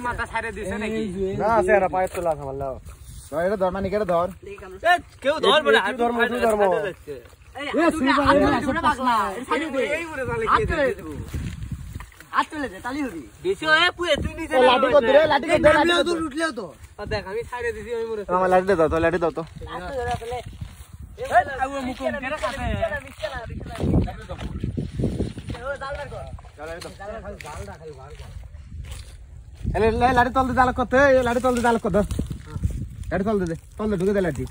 মাথা ছাড়ে দিছে নাকি না সেরা পায়ে তোলা খামাল্লাও এটা ধর মানে কেটে ধর কেউ ধর বলে ধর্ম ধর্ম এই সুইবা পাগলা এই উড়ে তালে কে দেব হাত তুলে দে তালি হবি বেশি হয়ে পুয়ে তুই নিচে লাঠি কর দে লাঠি কর দে লাঠি তো লুটলেও তো দেখ আমি ছাড়ে দিছি ওই মুরে আমার লাঠি দাও তো লাঠি দাও তো হাত ধরে ফেলে এই আউ মুকুম কেরে কাছে মিছলা ও জালদার কর জালদা খালি ভার কর এলে লাঠি তল দে জাল করতে লাঠি তল দে জাল কর লাঠি তল দে ঢুকে দে লাঠি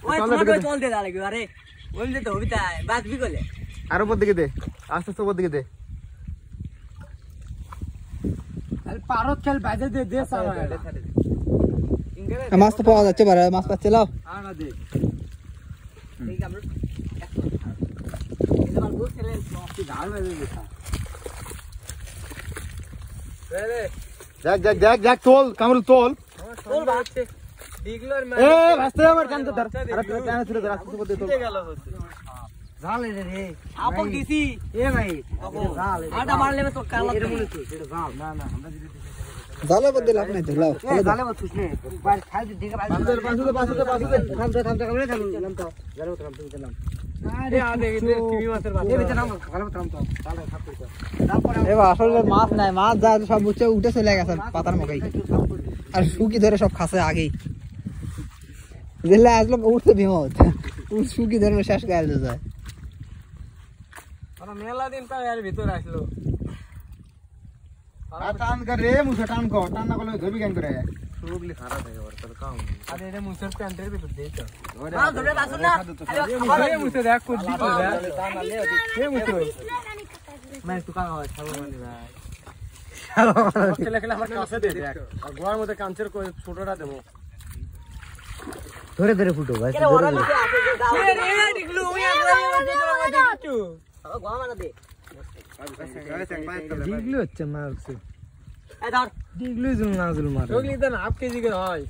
ওই তোমার তল দে লাগবে আরে ওই যে তো হবি তাই বাস বি গলে আর উপর দিকে দে আস্তে আস্তে উপর দিকে দে আরে পারত খেল বাজে দে দে সারা মাছ তো পাওয়া যাচ্ছে বারে মাছ পাচ্ছে লাও না দে এই কামড় এটা মাল গুড খেলে কি ঝাল মেরে দিছা রে দেখ তোল কামরুল তোল তোল বাচ্চে ডিগলার মে এ ভাসতে আমার কান তো ধর আরে কান ছিল ধর আস্তে উপর দে তোল গেল হচ্ছে ঝাল রে আপন দিছি এ ভাই ঝাল আটা মারলে তো কালা এটা মনে তো এটা ঝাল না আমরা যদি জালে বদলে লাভ নাই তো লাও জালে বসুস নে বার খাই দিকে পাঁচুদে থাম কামরে থাম নাম তো জানো থাম তুমি নাম আরে আ দেখি টিভি মাছের বাদ এই ভিতরে নাম কালে থাম তো তাহলে থাম কইছো তারপরে এবার আসলে মাছ নাই মাছ যা সব উঠে চলে গেছে পাতার মুখেই আর শুকি ধরে সব খাসে আগেই দিলে আসলো উঠতে বিমত শুকি ধরে শেষ গায়ে যায় আর মেলা দিন তো এর ভিতর আসলো টান কর রে মুছে টান কর টান না করলে ধরবি কেন করে সুগলি খারাপ হয়ে গেল তোর কাম আরে এটা মুছের প্যান্টের ভিতর দেই তো না ধরে বাসু না আরে মুছে দেখ কোন দিত রে তা না লে কে মুছে मैं तू कहां है छाव मानी भाई चले खेला আমার কাছে দে দেখ আর গোয়ার মধ্যে কাঞ্চের কই ছোটটা দেবো ধরে ধরে ফুটো ভাই রে রে ডিগলু ওই আগে দেখছু গোয়া মানা দে ডিগলি হচ্ছে মারছে এই ধর ডিগলি জুল না জুল মার ওগলি দেন হাফ কেজি করে হয়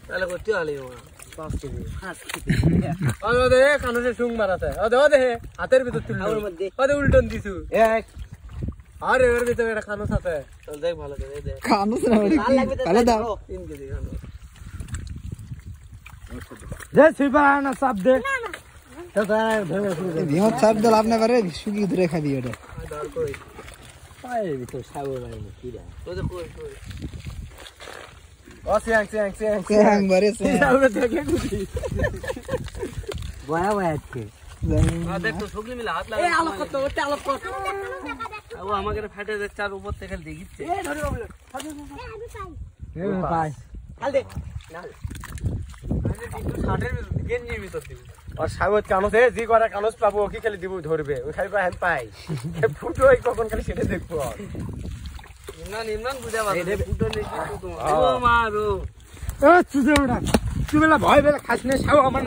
তাহলে কত আলে ও 5 কেজি ও দে কানুসে সুং মারাতে ও দে হাতের ভিতর তুল ওর মধ্যে ও দে উল্টন দিছু এক আরে এর ভিতরে একটা কানুস আছে চল দেখ ভালো করে দে কানুস না তাহলে দাও 3 কেজি কানুস দে সুইবা না সব দে বিমত সাহেব দল আপনি পারে শুকি ধরে খাবি এটা ধর কই পায়ে ভিতর সাবো ভাই কি রে ও দে কই ও সিয়াং হ্যাং বারে সে সাবো দেখলে গুটি বয়া বয়া আজকে দেখ তো সুগলি মিলে হাত লাগা এই আলো কত ওতে আলো কত ও আমাকে ফাটে দে চার উপর থেকে দেখিছে এই ধরে বলে এই পাই হাল দে না আমি কিন্তু ছাটের গেঞ্জির ভিতর দিব আর সাগত কানস এ জি করে কানস পাবো কি খালি দিব ধরবে ওই খালি হ্যাঁ পাই ফুটো এই কখন খালি সেটা দেখবো নিম্ন বুঝা পাবে ফুটো নেই কিন্তু ও মারো ও চুজে ওটা তুই বেলা ভয় বেলা খাস না সাও আমার